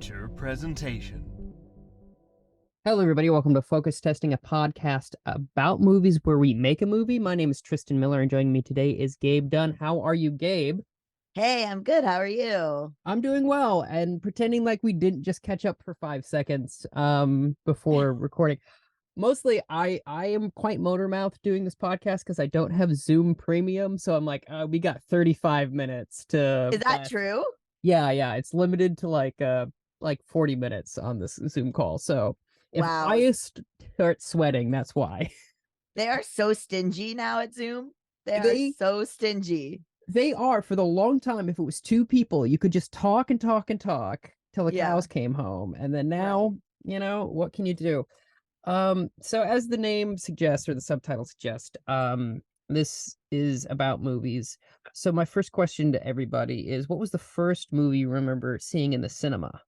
Future presentation. Hello, everybody. Welcome to Focus Testing, a podcast about movies where we make a movie. My name is Tristan Miller, and joining me today is Gabe Dunn. How are you, Gabe? Hey, I'm good. How are you? I'm doing well, and pretending like we didn't just catch up for 5 seconds before recording. Mostly, I am quite motor mouth doing this podcast because I don't have Zoom Premium, so I'm like, we got 35 minutes to. Is that true? Yeah, it's limited to like 40 minutes on this Zoom call. So if Wow. I start sweating, that's why. They are so stingy now at Zoom. They are so stingy. They are. For the long time, if it was 2 people, you could just talk and talk and talk till the cows came home. And then now, what can you do? So as the name suggests, or the subtitle suggests, this is about movies. So my first question to everybody is, what was the first movie you remember seeing in the cinema?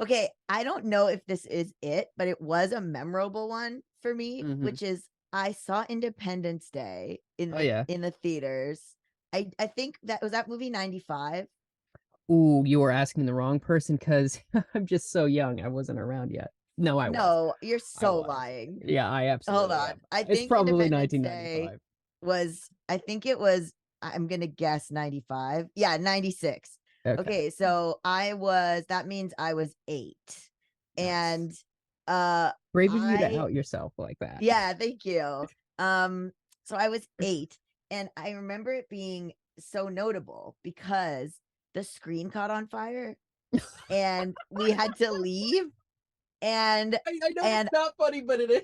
Okay, I don't know if this is it, but it was a memorable one for me, which is I saw Independence Day in the theaters. I think that movie 95. Ooh, you were asking the wrong person because I'm just so young. I wasn't around yet. No, I was. No, you're so lying. Yeah, I absolutely Hold on. am. I think it's probably Independence 1995. I think it was, I'm going to guess 95. Yeah, 96. Okay, so that means I was 8. And brave of you to out yourself like that. Yeah, thank you. So I was 8, and I remember it being so notable because the screen caught on fire and we had to leave. And I know it's not funny, but it is.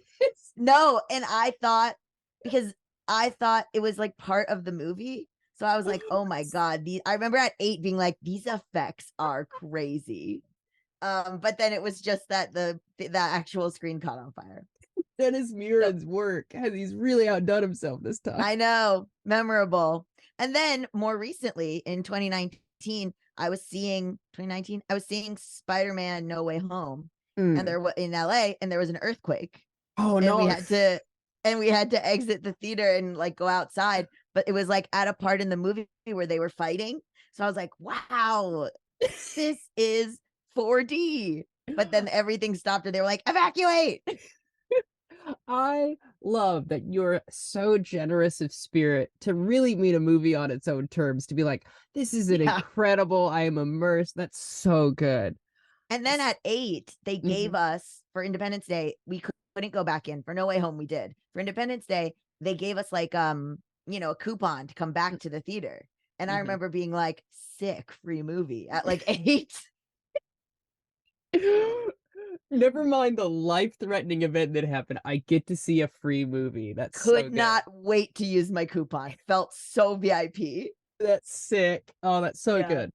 No, and I thought it was like part of the movie. So I was like, oh my God, I remember at 8 being like, these effects are crazy. But then it was just that the actual screen caught on fire. Dennis Muren's work he's really outdone himself this time. I know, memorable. And then more recently in 2019, I was seeing Spider-Man No Way Home. And there was in LA, and there was an earthquake. Oh and no. we had to exit the theater and like go outside, but it was like at a part in the movie where they were fighting. So I was like, wow, this is 4D. But then everything stopped and they were like, evacuate. I love that you're so generous of spirit to really meet a movie on its own terms, to be like, this is an incredible, I am immersed. That's so good. And then at 8, they gave us, for Independence Day, we couldn't go back in. For No Way Home, we did. For Independence Day, they gave us like, a coupon to come back to the theater. And I remember being like, sick, free movie at like 8. Never mind the life-threatening event that happened. I get to see a free movie. That's could not wait to use my coupon. Felt so VIP. That's sick. Oh, that's so good.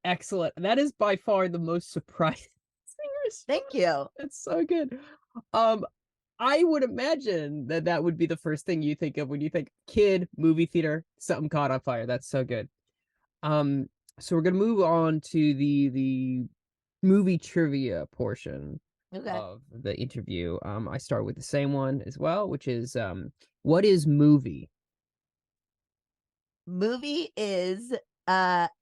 Excellent. That is by far the most surprising response. Thank you. It's so good. I would imagine that would be the first thing you think of when you think kid, movie theater, something caught on fire. That's so good. So we're gonna move on to the movie trivia portion of the interview. I start with the same one as well, which is what is movie? Movie is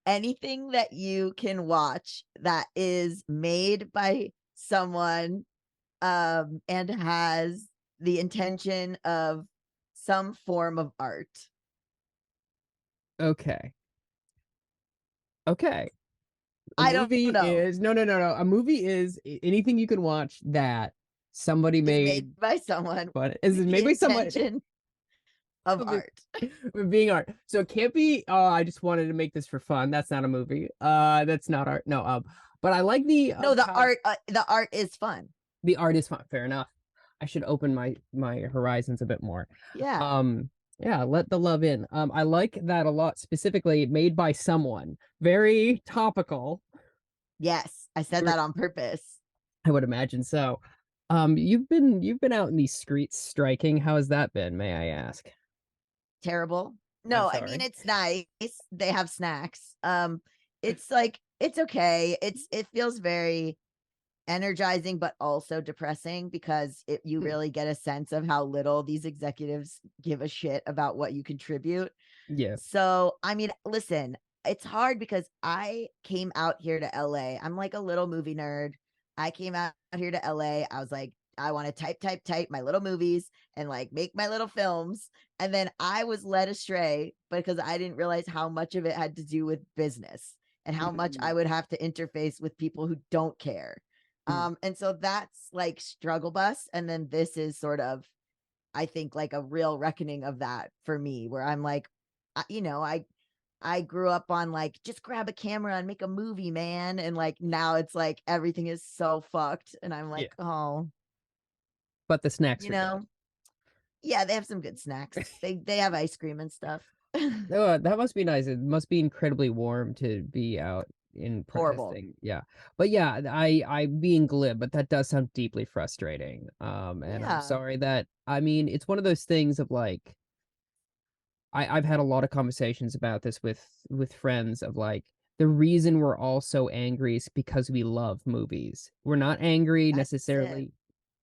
anything that you can watch that is made by someone and has the intention of some form of art. Okay. I don't know. No. A movie is anything you can watch that somebody made by someone. But is it made by someone of art? Being art. So it can't be. Oh, I just wanted to make this for fun. That's not a movie. That's not art. No. But I like the art. The art is fun. The art is fun. Fair enough. I should open my horizons a bit more. Yeah. Yeah, let the love in. I like that a lot, specifically made by someone. Very topical. Yes, I said that on purpose. I would imagine so. You've been out in these streets striking. How has that been, may I ask? Terrible. No, I mean, it's nice. They have snacks. It's like, it's okay. It feels very energizing, but also depressing because you really get a sense of how little these executives give a shit about what you contribute. Yeah. So, I mean, listen, it's hard because I came out here to LA. I'm like a little movie nerd. I came out here to LA. I was like, I want to type my little movies and like make my little films. And then I was led astray because I didn't realize how much of it had to do with business and how much I Mm, would have to interface with people who don't care. mm, And so that's like struggle bus. And then this is sort of, I think, like a real reckoning of that for me, where I'm like, I grew up on like, just grab a camera and make a movie, man. And like now it's like everything is so fucked. And I'm yeah, like, oh, but the snacks you are good. know, yeah, they have some good snacks. They have ice cream and stuff. Oh, that must be nice. It must be incredibly warm to be out in Horrible. protesting. Yeah. But yeah, I being glib, but that does sound deeply frustrating. And I'm Yeah. sorry that I mean, it's one of those things of like I've had a lot of conversations about this with friends of like the reason we're all so angry is because we love movies. We're not angry That's it. necessarily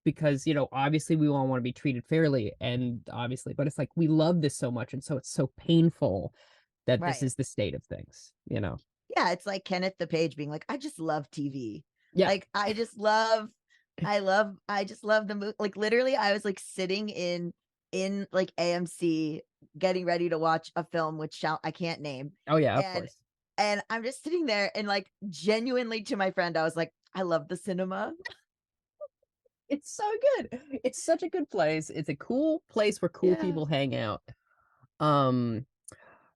because, obviously we all want to be treated fairly and obviously, but it's like we love this so much and so it's so painful that this Right. is the state of things. Yeah, it's like Kenneth the Page being like, I just love TV. Yeah. Like I just love the movie. Like literally, I was like sitting in like AMC getting ready to watch a film which I can't name. Oh yeah, of And course. and I'm just sitting there and like genuinely to my friend, I was like, I love the cinema. It's so good. It's such a good place. It's a cool place where cool Yeah. people hang out. Um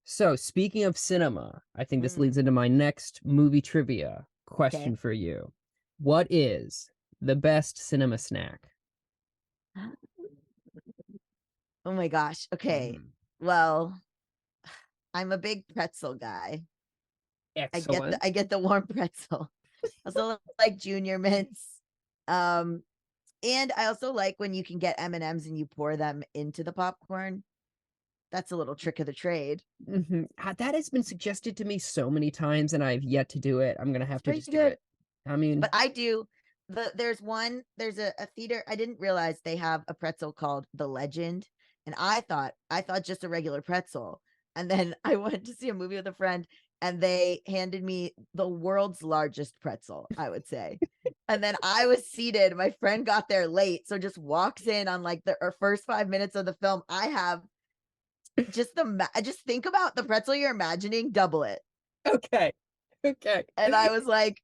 So, speaking of cinema, I think this leads Mm, into my next movie trivia okay. question for you. What is the best cinema snack? Oh my gosh. Okay. Mhm. Well, I'm a big pretzel guy. Excellent. I get the warm pretzel. I also like junior mints. Um, and I also like when you can get M&Ms and M's and you pour them into the popcorn. That's a little trick of the trade. That has been suggested to me so many times, and I've yet to do it. I'm gonna It's have to pretty just do good. it. I mean, But I do there's a theater. I didn't realize they have a pretzel called The Legend. And I thought just a regular pretzel. And then I went to see a movie with a friend and they handed me the world's largest pretzel, I would say. And then I was seated. My friend got there late, so just walks in on like the first 5 minutes of the film. I have just think about the pretzel you're imagining, double it. okay. Okay. And I was like,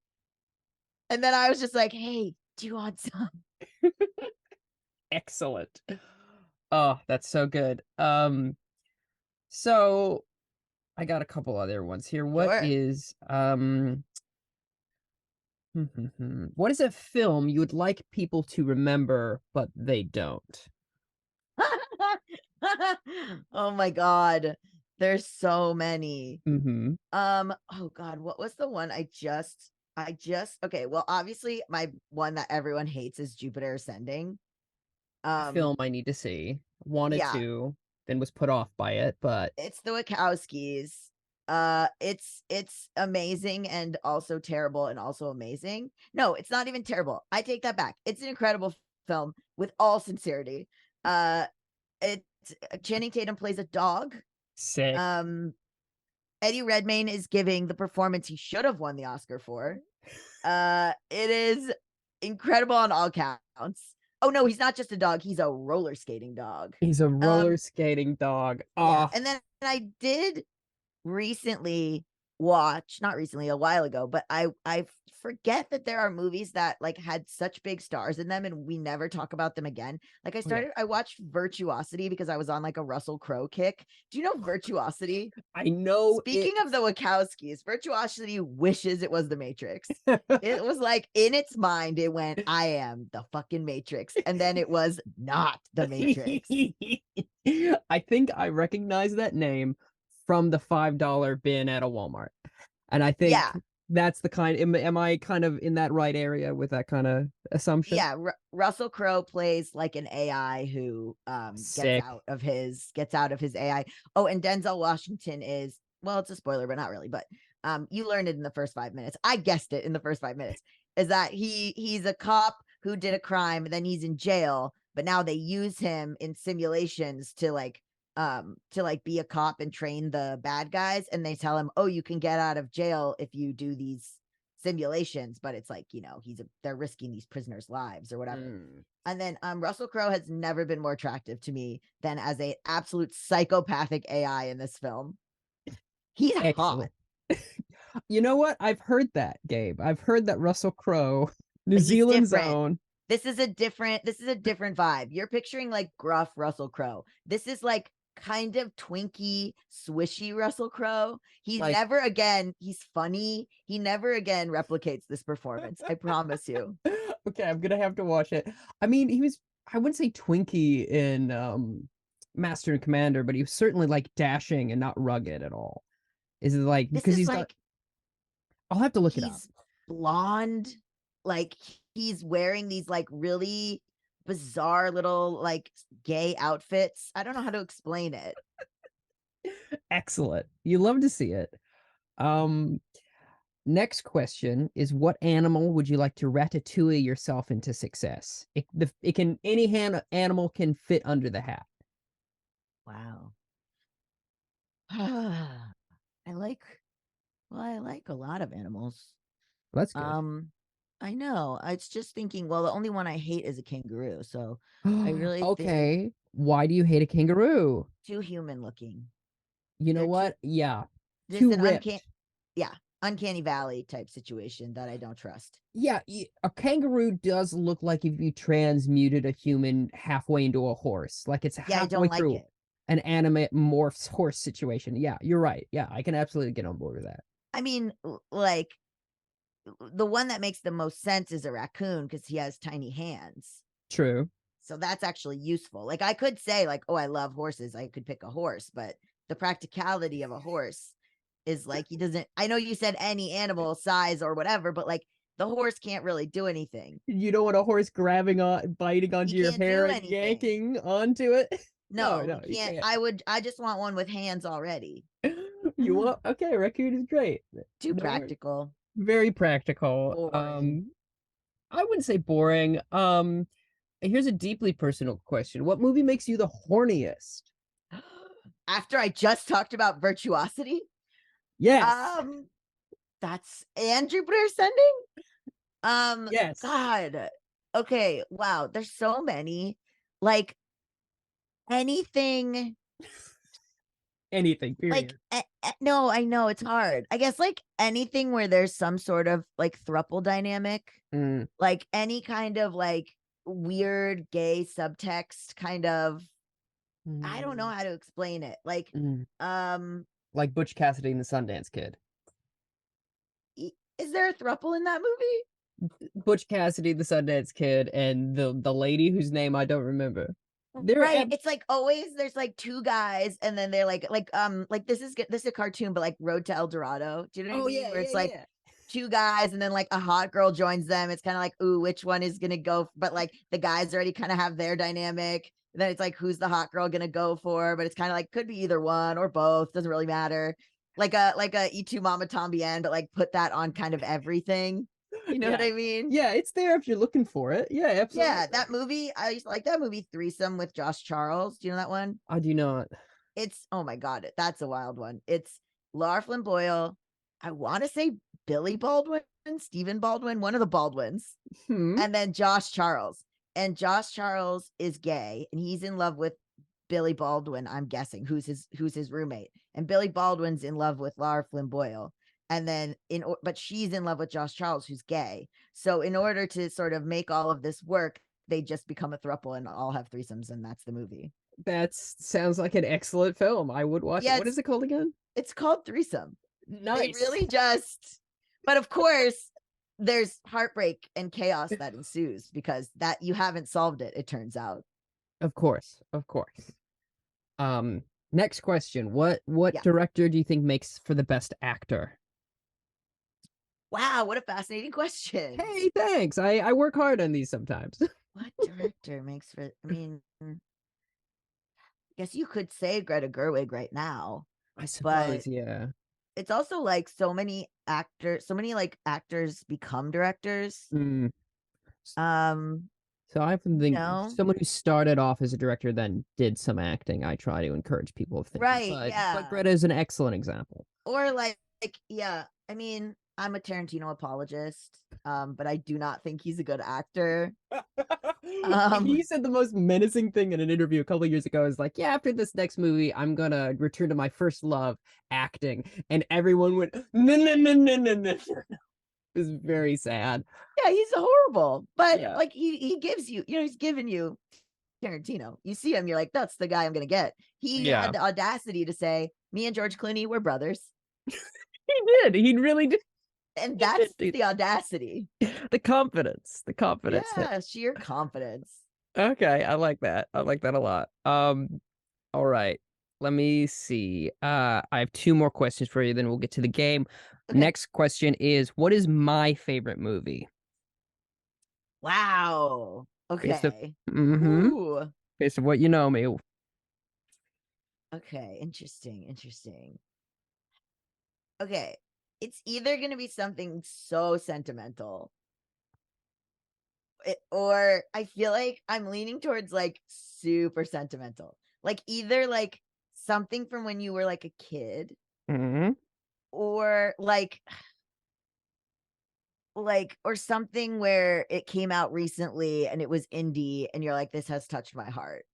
and then I was just like, hey, do you want some? Excellent. Oh, that's so good. So I got a couple other ones here. Sure. What is a film you would like people to remember, but they don't? Oh my god. There's so many. Mhm. Oh god, what was the one I just okay, well, obviously my one that everyone hates is Jupiter Ascending. A Um, film I need to see. Wanted yeah, to, then was put off by it, but it's the Wachowskis. It's amazing and also terrible and also amazing. No, it's not even terrible. I take that back. It's an incredible film with all sincerity. Uh, it's Channing Tatum plays a dog. sick. Um, Eddie Redmayne is giving the performance he should have won the Oscar for. It is incredible on all counts. Oh no, he's not just a dog; he's a roller skating dog. He's a roller Um, skating dog. yeah, Ah, and then I did recently watch, not recently, a while ago, but I forget that there are movies that like had such big stars in them and we never talk about them again. Like oh yeah. I watched Virtuosity because I was on like a Russell Crowe kick. Do you know Virtuosity? I know it. Speaking of the Wachowskis, Virtuosity wishes it was the Matrix. It was like in its mind, it went, I am the fucking Matrix. And then it was not the Matrix. I think I recognize that name from the $5 bin at a Walmart. And I think Yeah. that's the kind am I kind of in that right area with that kind of assumption? Yeah. Russell Crowe plays like an AI who Sick. gets out of his AI. Oh, and Denzel Washington is, well, it's a spoiler, but not really. But you learn it in the first 5 minutes. I guessed it in the first 5 minutes. Is that he's a cop who did a crime, and then he's in jail, but now they use him in simulations to like to like be a cop and train the bad guys, and they tell him, oh, you can get out of jail if you do these simulations, but it's like, they're risking these prisoners' lives or whatever. And then Russell Crowe has never been more attractive to me than as a absolute psychopathic AI in this film. He's hot. Excellent. You know what? I've heard that, Gabe. I've heard that Russell Crowe, New But he's Zealand's different. own. This is a different vibe. You're picturing like gruff Russell Crowe. This is like kind of twinky, swishy Russell Crowe. He's funny. He never again replicates this performance. I promise you. Okay, I'm gonna have to watch it. I mean, I wouldn't say twinky in Master and Commander, but he was certainly like dashing and not rugged at all. Is it like This because is he's like got I'll have to look it up. he's blonde, like he's wearing these like really bizarre little like gay outfits. I don't know how to explain it. Excellent. You love to see it. Next question is, what animal would you like to ratatouille yourself into success? Any animal can fit under the hat. Wow. I like a lot of animals. That's good. I know. I was just thinking, well, the only one I hate is a kangaroo. So I really think Okay. Why do you hate a kangaroo? too human looking. You know They're what? Yeah. Just Too an ripped. uncanny valley type situation that I don't trust. Yeah, a kangaroo does look like if you transmuted a human halfway into a horse. Like it's Yeah, I halfway don't like through it. an animate morphs horse situation. Yeah, you're right. Yeah, I can absolutely get on board with that. I mean, like the one that makes the most sense is a raccoon because he has tiny hands. True. So that's actually useful. Like I could say like, oh, I love horses. I could pick a horse, but the practicality of a horse is like I know you said any animal size or whatever, but like the horse can't really do anything. You don't want a horse biting He onto your can't hair do and anything. yanking onto it. No, No, no, he you can't. can't. I just want one with hands already. You want okay, raccoon is great. Too No, practical. very practical. Boring. I wouldn't say boring. Here's a deeply personal question. What movie makes you the horniest? After I just talked about virtuosity, Yes. that's and Jupiter Ascending. Yes. God. Okay, wow. There's so many. Like anything Anything, like period. no, I know it's hard. I guess like anything where there's some sort of like throuple dynamic, like any kind of like weird gay subtext kind of I don't know how to explain it. Like Like Butch Cassidy and the Sundance Kid. is there a throuple in that movie? Butch Cassidy, the Sundance Kid, and the lady whose name I don't remember. Right. It's like always there's like two guys and then they're like this is a cartoon, but like Road to El Dorado. Do you know what I mean? Yeah, Where it's yeah, like yeah. two guys and then like a hot girl joins them. It's kind of like, ooh, which one is gonna go? But like the guys already kind of have their dynamic. Then it's like, who's the hot girl gonna go for? But it's kind of like could be either one or both. Doesn't really matter. Like a E2 Mama Tambien, but like put that on kind of everything. You know what I mean? Yeah, it's there if you're looking for it. Yeah, absolutely. Yeah, that movie. I used to like that movie Threesome with Josh Charles. Do you know that one? I do not. It's oh my god, that's a wild one. It's Lara Flynn Boyle. I want to say Billy Baldwin, Stephen Baldwin, one of the Baldwins, and then Josh Charles. And Josh Charles is gay, and he's in love with Billy Baldwin. I'm guessing who's his roommate, and Billy Baldwin's in love with Lara Flynn Boyle. And then but she's in love with Josh Charles, who's gay. So in order to sort of make all of this work, they just become a throuple and all have threesomes, and that's the movie. That sounds like an excellent film. I would watch it. What is it called again? It's called Threesome. Nice. They really just, but of course, there's heartbreak and chaos that ensues because that you haven't solved it. It turns out. Of course, of course. Next question. What director do you think makes for the best actor? Wow, what a fascinating question. Hey, thanks. I work hard on these sometimes. What director makes for? I mean, I guess you could say Greta Gerwig right now. I suppose, but yeah. It's also like so many like actors become directors. So I often think No, someone who started off as a director then did some acting. I try to encourage people of thinking, right? but Yeah. Greta is an excellent example. Or yeah. I mean, I'm a Tarantino apologist, but I do not think he's a good actor. He Um, said the most menacing thing in an interview a couple of years ago is like, yeah, after this next movie, I'm gonna return to my first love, acting. And everyone went, no, no, no, no, no, no. It was very sad. yeah, he's horrible, but Yeah. like he gives you, he's giving you Tarantino. You see him, you're like, that's the guy I'm gonna get. He Yeah. had the audacity to say, me and George Clooney were brothers. He did. He really did. And He did that's do the audacity. the confidence. The confidence. Yeah, sheer confidence. Okay, I like that. I like that a lot. All right. Let me see. I have two more questions for you, then we'll get to the game. Okay. Next question is, what is my favorite movie? Wow. Based of Okay. mm-hmm. Ooh. Based of what you know me. Okay. Interesting. Okay. It's either going to be something so sentimental, or I feel like I'm leaning towards like super sentimental. Like either like something from when you were like a kid, Mm-hmm. or or something where it came out recently and it was indie and you're like, this has touched my heart.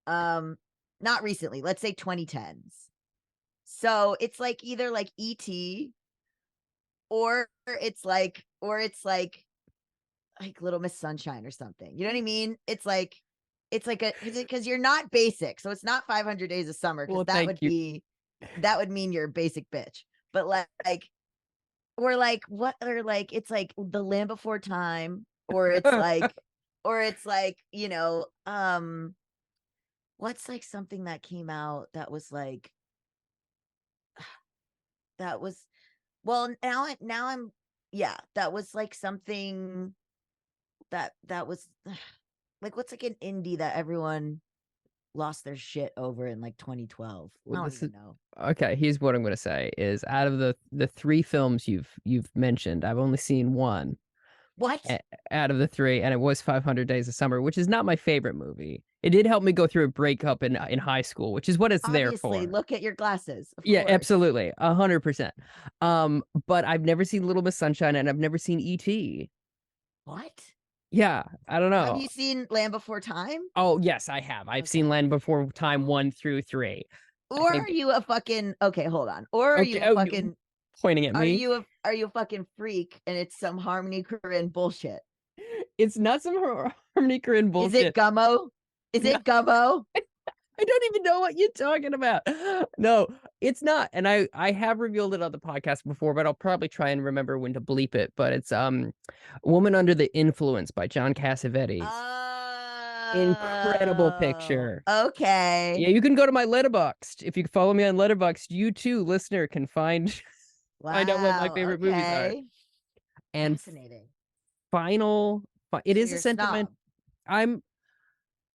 Not recently, let's say 2010s. So it's like either like ET, or it's like Little Miss Sunshine or something. You know what I mean? It's like a, because you're not basic. So it's not 500 Days of Summer, because Well, thank you. that would mean you're a basic bitch. But or like what, or like it's like The Land Before Time, or it's like what's like something that came out that was like that was well now I'm yeah, that was like something that was like, what's like an indie that everyone lost their shit over in like 2012? I Well, don't this is even know. okay. Here's what I'm gonna say: is out of the three films you've mentioned, I've only seen one. What? Out of the three, and it was 500 Days of Summer, which is not my favorite movie. It did help me go through a breakup in high school, which is what it's there Obviously, for. look at your glasses. Of Yeah, course. absolutely, 100%. But I've never seen Little Miss Sunshine, and I've never seen E.T. What? Yeah, I don't Have know. you seen Land Before Time? Oh yes, I have. I've seen Okay. Land Before Time 1 through 3. I Or are think. you a fucking okay, hold on. Or are Okay. you a Oh, you fucking pointing at me. are you a fucking freak and it's some Harmony Korine bullshit? It's not some Harmony Korine Is it bullshit. Gummo? Is No, it Gummo? I don't even know what you're talking about. No, it's not. And I have revealed it on the podcast before, but I'll probably try and remember when to bleep it. But it's Woman Under the Influence by John Cassavetes. Incredible Oh, picture. okay. Yeah, you can go to my Letterboxd. If you follow me on Letterboxd, you too, listener, can find out what my Wow. favorite movies are. Okay. And Fascinating. it So is a you're a sentiment. snob. I'm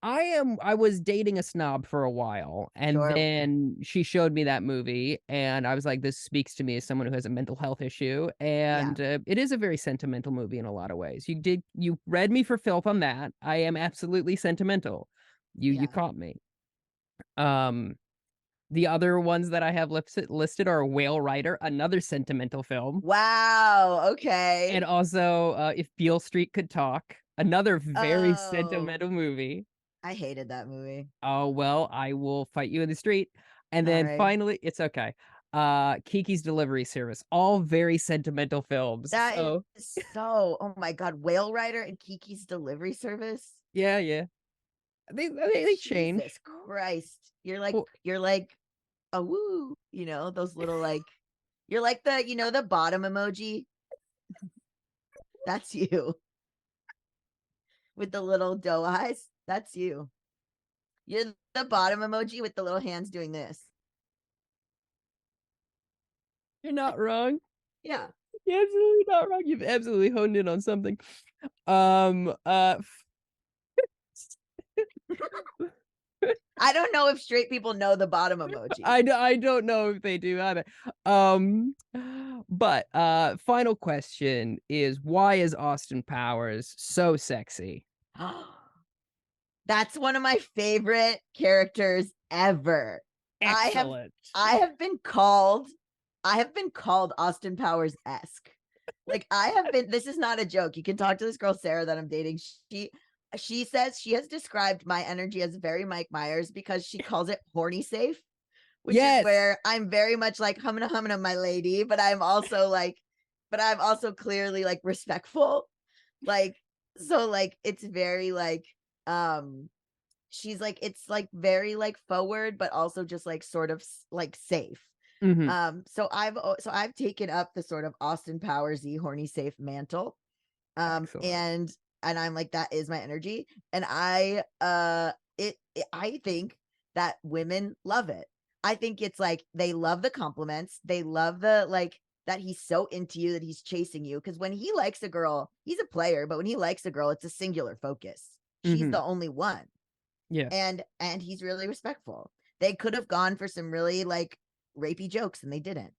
I was dating a snob for a while, and Sure. then she showed me that movie, and I was like, this speaks to me as someone who has a mental health issue. Yeah. And it is a very sentimental movie in a lot of ways. You read me for filth on that. I am absolutely sentimental. You Yeah. caught me. Um, the other ones that I have listed are Whale Rider, another sentimental film, Wow. and Okay. also If Beale Street Could Talk, another very Oh, sentimental movie. I hated that movie. Oh, well, I will fight you in the street. And All then right. finally, it's okay. Kiki's Delivery Service, all very sentimental films. That So is so, oh my God, Whale Rider and Kiki's Delivery Service. yeah, yeah. They change. Jesus Christ. Well, You're like a woo, those little like, you're like the bottom emoji. That's you with the little doe eyes. That's you. You're the bottom emoji with the little hands doing this. you're not wrong. Yeah. You're absolutely not wrong. You've absolutely honed in on something. Um uh I don't know if straight people know the bottom emoji. I don't know if they do either. Um, but final question is, why is Austin Powers so sexy? That's one of my favorite characters ever. Excellent. I have been called Austin Powers-esque. Like I have been, this is not a joke. You can talk to this girl Sarah that I'm dating. She says she has described my energy as very Mike Myers because she calls it horny safe, which is Yes. where I'm very much like humna my lady, but I'm also clearly like respectful. Like so like it's very like she's like it's like very like forward but also just like sort of like safe. So I've taken up the sort of Austin Powersy horny safe mantle. Excellent. And I'm like, that is my energy. And I think that women love it. I think it's like they love the compliments. They love the like that he's so into you that he's chasing you. Because when he likes a girl, he's a player, but when he likes a girl, it's a singular focus. She's the only one. Yeah. And he's really respectful. They could have gone for some really like rapey jokes and they didn't.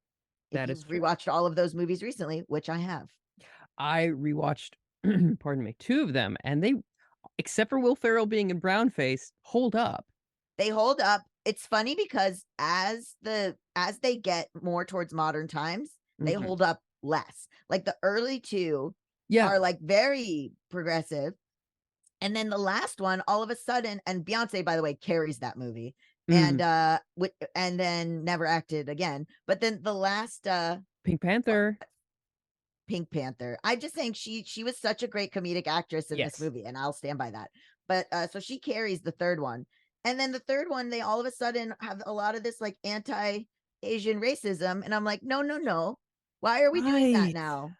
That If is you've rewatched all of those movies recently, which I have. I rewatched, pardon me, 2 of them, and they, except for Will Ferrell being in brownface, hold up. They hold up. It's funny because as they get more towards modern times, they hold up less. Like the early 2 are like very progressive. And then the last one, all of a sudden, and Beyonce, by the way, carries that movie. And then never acted again. But then the last Pink Panther. I'm just saying she was such a great comedic actress in this movie, and I'll stand by that. But so she carries the third one. And then the third one, they all of a sudden have a lot of this like anti-Asian racism. And I'm like, no. Why are we doing that now?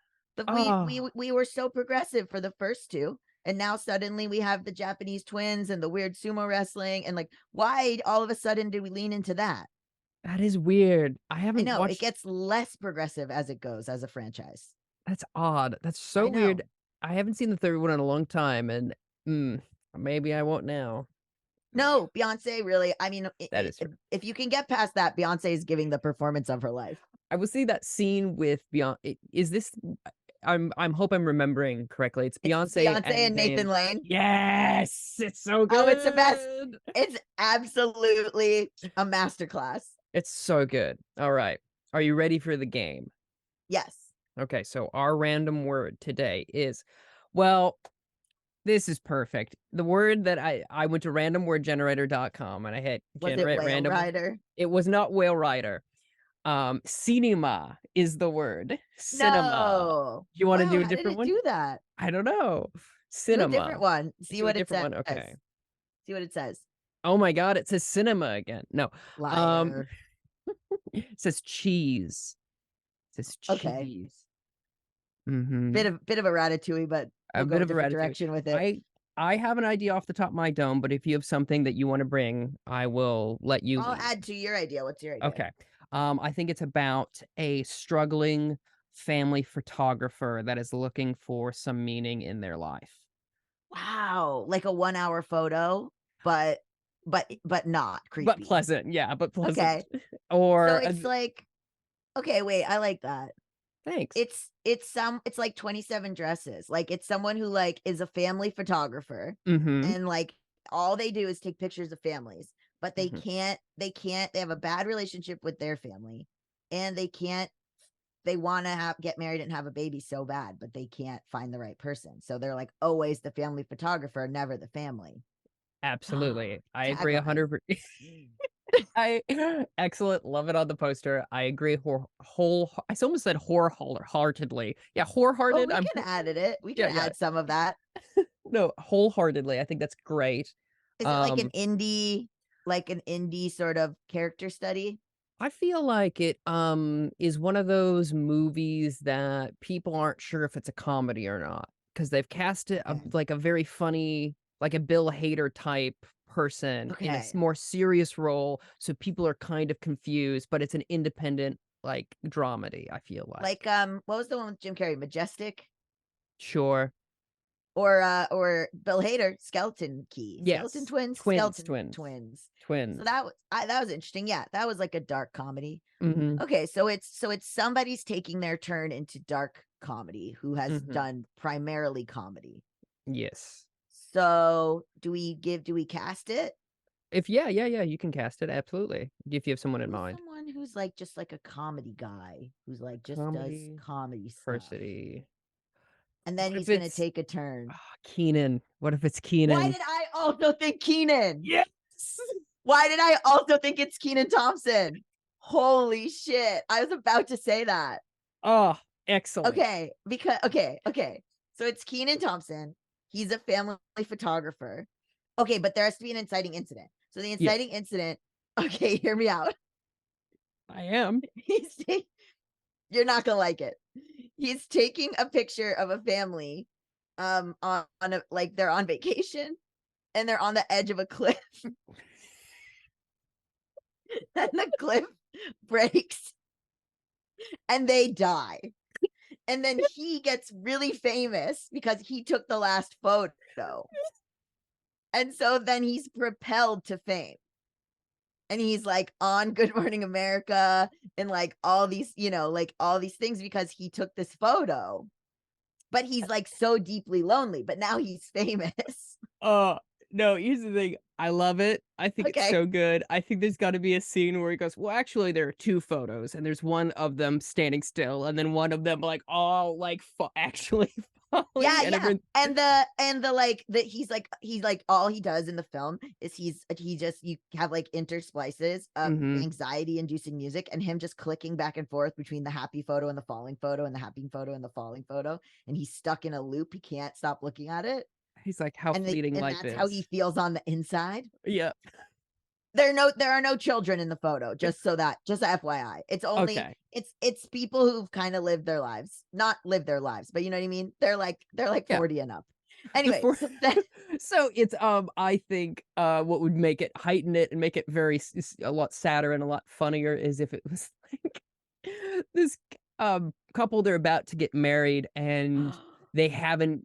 We were so progressive for the first 2. And now suddenly we have the Japanese twins and the weird sumo wrestling. And like, why all of a sudden did we lean into that? That is weird. I know watched... It gets less progressive as it goes as a franchise. That's odd. That's so weird. I haven't seen the third one in a long time, and maybe I won't now. No, Beyonce really. I mean, that is if you can get past that, Beyonce is giving the performance of her life. I will see that scene with Beyonce. Is this? Hope I'm remembering correctly. It's Beyonce and Nathan Lane. Yes, it's so good. Oh, it's the best. It's absolutely a masterclass. It's so good. All right, are you ready for the game? Yes. Okay, so our random word today is, well, this is perfect. The word that I went to randomwordgenerator.com and I hit generate random. Rider? It was not whale rider. Cinema is the word. Cinema. No. You want to do a different one? Do that. I don't know. Cinema. Do a different one. See what it says. Okay. See what it says. Oh my god, it says cinema again. No. Liar. It says cheese. It says cheese. Okay. Bit of a ratatouille, but a bit of a direction with it. I have an idea off the top of my dome, but if you have something that you want to bring, I will let you. I'll add to your idea. What's your idea? Okay. I think it's about a struggling family photographer that is looking for some meaning in their life. Wow, like a 1-hour photo, but not creepy. But pleasant, yeah, but pleasant. Okay. Or so it's like, okay, wait, I like that. Thanks. It's like 27 Dresses. Like it's someone who like is a family photographer, and like all they do is take pictures of families, but they have a bad relationship with their family, and they want to get married and have a baby so bad, but they can't find the right person. So they're like always the family photographer, never the family. Absolutely. I agree 100%. Excellent. Love it on the poster. I agree. I almost said wholeheartedly. Yeah, wholehearted. Well, we can add it. We can add some of that. No, wholeheartedly. I think that's great. Is it like an indie sort of character study? I feel like it is one of those movies that people aren't sure if it's a comedy or not because they've cast it like a very funny, like a Bill Hader type person in a more serious role, so people are kind of confused, but it's an independent like dramedy. I feel like what was the one with Jim Carrey? Majestic? Sure. Or Bill Hader, Skeleton Key. Yes. Skeleton Twins. Twins. So that was interesting. Yeah, that was like a dark comedy. Mm-hmm. Okay, so it's somebody's taking their turn into dark comedy who has done primarily comedy. Yes. So do we cast it? If yeah, you can cast it, absolutely. If you have someone in Who's mind. someone who's like just like a comedy guy who's like just does Comedy, comedy stuff, diversity. and then What if he's gonna it's take a turn. Keenan? What if it's Why Keenan? did I also think Keenan? Yes. Why did I also think it's Keenan Thompson? Holy shit. I was about to say that. Oh, excellent. Okay, because okay. So it's Keenan Thompson. He's a family photographer. Okay, but there has to be an inciting incident. So the Yeah, inciting incident, okay, hear me out. I am. You're not gonna like it. He's taking a picture of a family on a, like they're on vacation and they're on the edge of a cliff and the cliff breaks and they die. And then he gets really famous because he took the last photo. And so then he's propelled to fame. And he's like on Good Morning America and like all these, like all these things because he took this photo. But he's like so deeply lonely, but now he's famous. Uh no, here's the thing. I love it. I think it's Okay. so good. I think there's got to be a scene where he goes, "Well, actually, there are two photos, and there's one of them standing still, and then one of them like all like actually falling, Yeah, and yeah. everyone." And the like that he's like all he does in the film is he just you have like intersplices of Mhm. anxiety inducing music and him just clicking back and forth between the happy photo and the falling photo and the happy photo and the falling photo, and he's stuck in a loop. He can't stop looking at it. He's like, "How fleeting And life that's how he is." feels on the inside. Yeah. There are no children in the photo, just FYI. It's only Okay. it's people who've kind of lived their lives, not lived their lives, but you know what I mean? They're like Yeah. 40 and up. The Anyway, four so then so it's I think what would make it heighten it and make it very a lot sadder and a lot funnier is if it was like this couple, they're about to get married and they haven't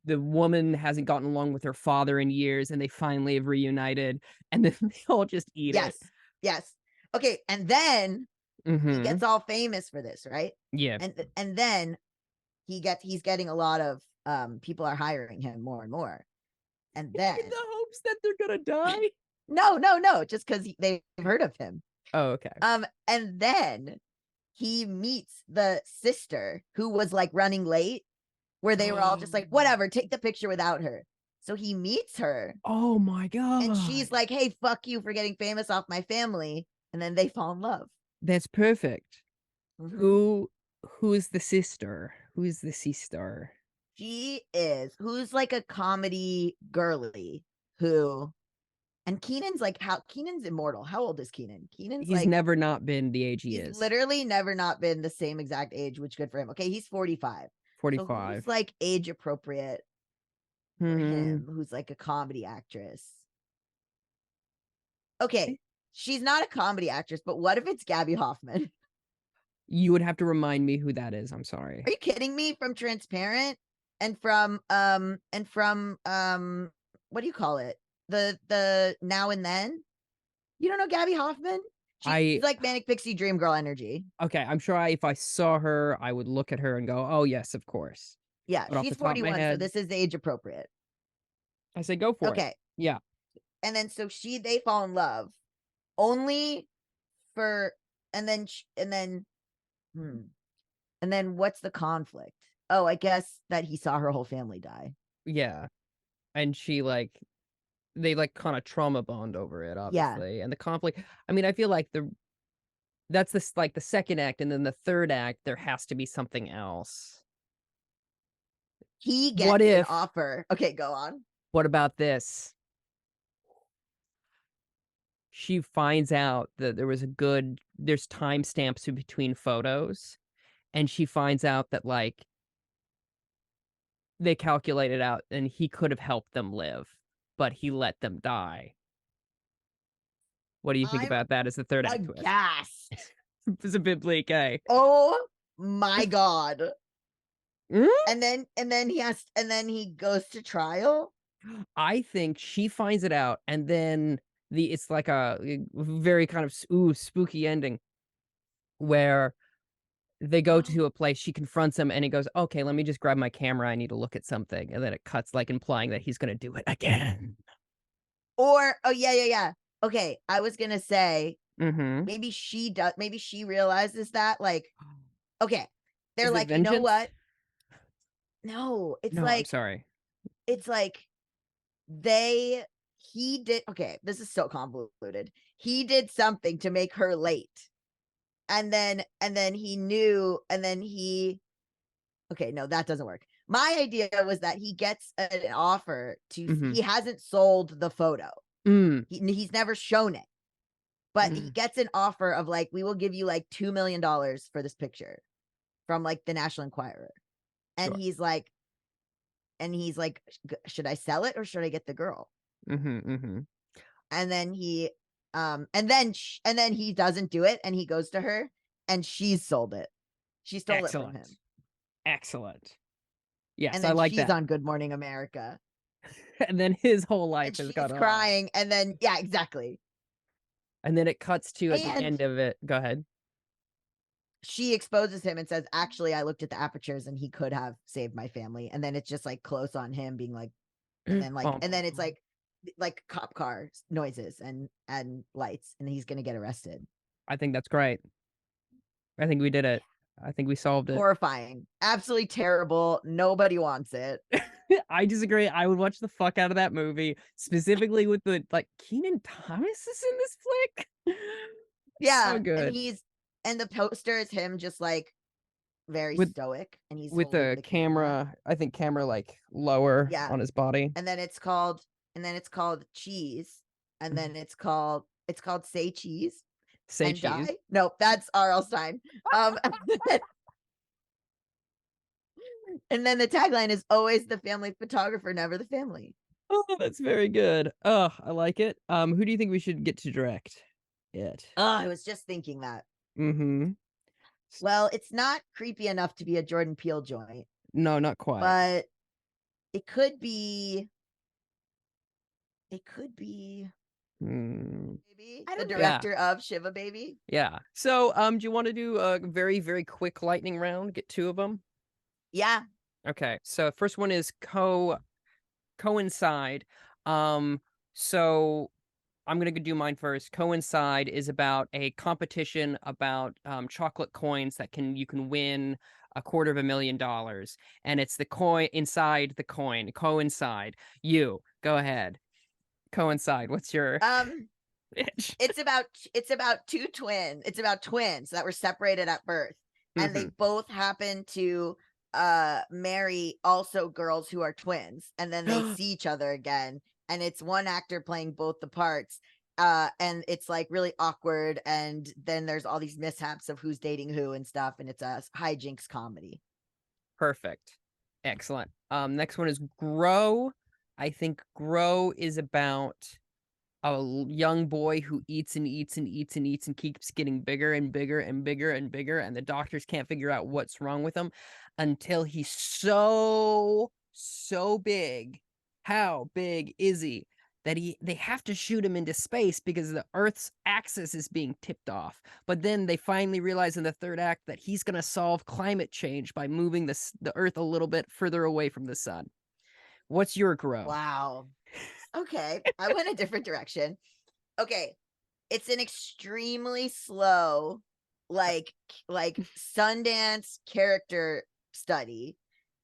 the woman hasn't gotten along with her father in years and they finally have reunited and then they all just eat it. yes. Yes. Okay, and then he Mhm. gets all famous for this, right? Yeah. And then he's getting a lot of people are hiring him more and more. And then In the hopes that they're gonna die. no, just because they've heard of him. Oh, okay. And then he meets the sister who was like running late, where they were all just like, whatever, take the picture without her. So he meets her Oh my and god. she's like, hey, fuck you for getting famous off my family. And then they fall in love. That's perfect. Mhm. Who who is the sister? Who is the sister? She is who's like a comedy girly who, and Keenan's like, how Keenan's immortal. How old is Keenan? Keenan's He's like, never not been the age he he's is. literally never not been the same exact age, which good for him. Okay, he's 45. So who's 45. like age appropriate for Hmm. him, who's like a comedy actress? Okay, she's not a comedy actress, but what if it's Gabby Hoffman? You would have to remind me who that is. I'm sorry. Are you kidding me? From Transparent and from what do you call it? The Now and Then? You don't know Gabby Hoffman? She's I like Manic Pixie Dream Girl energy. okay. I'm sure if I saw her, I would look at her and go, "Oh yes, of course." Yeah, But off she's the top of my 41, so head, this is age appropriate. I say go for it. Okay. Yeah. And then so they fall in love only for hmm, and then what's the conflict? Oh, I guess that he saw her whole family die. Yeah. And she like they like kind of trauma bond over it, Yeah. obviously. And the conflict. I mean, I feel like that's this like the second act, and then the third act, there has to be something else. He What gets an if? offer. Okay, go on. What about this? She finds out that there's timestamps in between photos, and she finds out that, like, they calculated out and he could have helped them live, but he let them die. What do you think I'm about that as the third act twist? aghast. It's a bit bleak, eh? Oh my god. Mm? And then he goes to trial. I think she finds it out, and then it's like a very kind of ooh, spooky ending where they go to a place, she confronts him, and he goes, "Okay, let me just grab my camera, I need to look at something," and then it cuts, like, implying that he's gonna do it again. Or oh yeah. Okay, I was gonna say Mhm. maybe she does. Maybe she realizes that like okay, they're Is it like, you know vengeance? what? No, No, I'm sorry. it's like they he did okay. This is so convoluted. He did something to make her late, and then he knew, and then he okay. No, that doesn't work. My idea was that he gets an offer to. Mhm. He hasn't sold the photo. Mm, He's never shown it. But he mm, gets an offer of like, we will give you like $2 million for this picture from like the National Enquirer. And sure. he's like, should I sell it or should I get the girl? Mhm, mhm. And then and then he doesn't do it, and he goes to her, and she's sold it. She stole it from Excellent. him. Excellent. And Yes, I then like she's that. on Good Morning America. And then his whole life And has she's gone on. crying. And then, yeah, exactly. And then it cuts to at the And end of it, go ahead. she exposes him and says, actually, I looked at the apertures and he could have saved my family. And then it's just like close on him being like, and then it's like cop car noises and lights, and he's gonna get arrested. I think that's great. I think we did it. I think we solved it. Horrifying, absolutely terrible. Nobody wants it. I disagree. I would watch the fuck out of that movie, specifically with the like Keenan Thomas is in this flick. So Yeah, good. and the poster is him just like very With stoic, and he's with holding the the camera. camera, I think camera like lower Yeah, on his body. and then it's called Cheese, and then it's called Say Cheese Say and cheese. Die. Nope, that's R.L. Stein. And then the tagline is always the family photographer, never the family. Oh, that's very good. Oh, I like it. Who do you think we should get to direct it? Oh, I was just thinking that. Mm-hmm. Well, it's not creepy enough to be a Jordan Peele joint, No, not quite. but it could be. It could be Hmm. maybe I the don't know. Yeah, director of Shiva Baby. yeah. So, do you want to do a very, very quick lightning round? Get two of them. Yeah. Okay. So, first one is coincide. Um, so I'm gonna do mine first. Coincide is about a competition about chocolate coins that you can win $250,000, and it's the coin inside the coin. Coincide. You go ahead. Coincide. What's your Um, pitch? it's about twins that were separated at birth, and they Hmm. both happen to marry also girls who are twins, and then they see each other again, and it's one actor playing both the parts. And it's like really awkward, and then there's all these mishaps of who's dating who and stuff, and it's a hijinks comedy. Perfect. Excellent. Next one is Grow. I think Grow is about a young boy who eats and eats and eats and eats and keeps getting bigger and bigger and bigger and bigger, and the doctors can't figure out what's wrong with him until he's so big. How big is he? That they have to shoot him into space because the Earth's axis is being tipped off. But then they finally realize in the third act that he's going to solve climate change by moving the Earth a little bit further away from the sun. What's your Grow? Wow. Okay, I went a different direction. Okay, it's an extremely slow, like Sundance character study,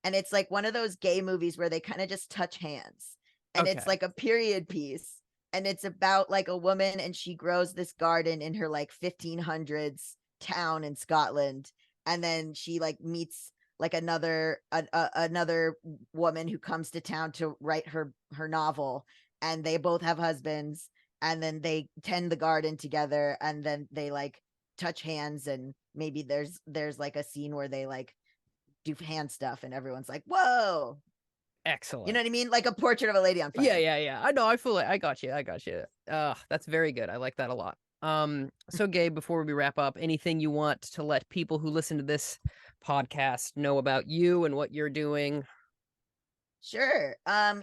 and it's like one of those gay movies where they kind of just touch hands, and it's Okay. like a period piece, and it's about like a woman, and she grows this garden in her like 1500s town in Scotland, and then she like meets like another woman who comes to town to write her novel, and they both have husbands, and then they tend the garden together, and then they like touch hands, and maybe there's like a scene where they like do hand stuff, and everyone's like, whoa, you Excellent. know what I mean, like a Portrait of a Lady on Yeah, Fire. yeah, yeah. I know. I got you. I got you. That's very good. I like that a lot. So Gabe, before we wrap up, anything you want to let people who listen to this podcast know about you and what you're doing? Sure.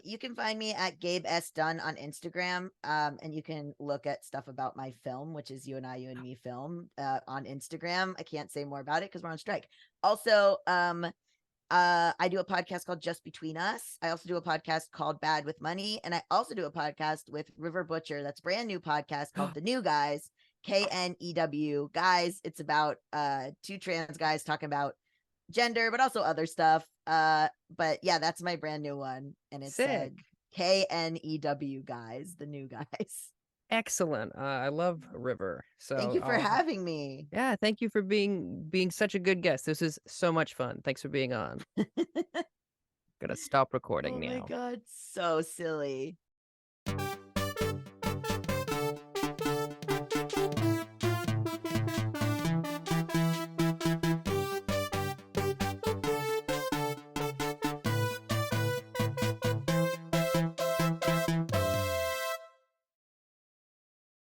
You can find me at Gabe S. Dunn on Instagram. And you can look at stuff about my film, which is You and Me film, on Instagram. I can't say more about it because we're on strike. Also, I do a podcast called Just Between Us. I also do a podcast called Bad with Money. And I also do a podcast with River Butcher. That's a brand new podcast called The New Guys, KNEW Guys. It's about two trans guys talking about gender, but also other stuff. But yeah, that's my brand new one. And it's Sick. KNEW Guys, The New Guys. Excellent. I love River. So Thank you for having me. Yeah, thank you for being such a good guest. This is so much fun. Thanks for being on. Gonna stop recording now. Oh my God, so silly.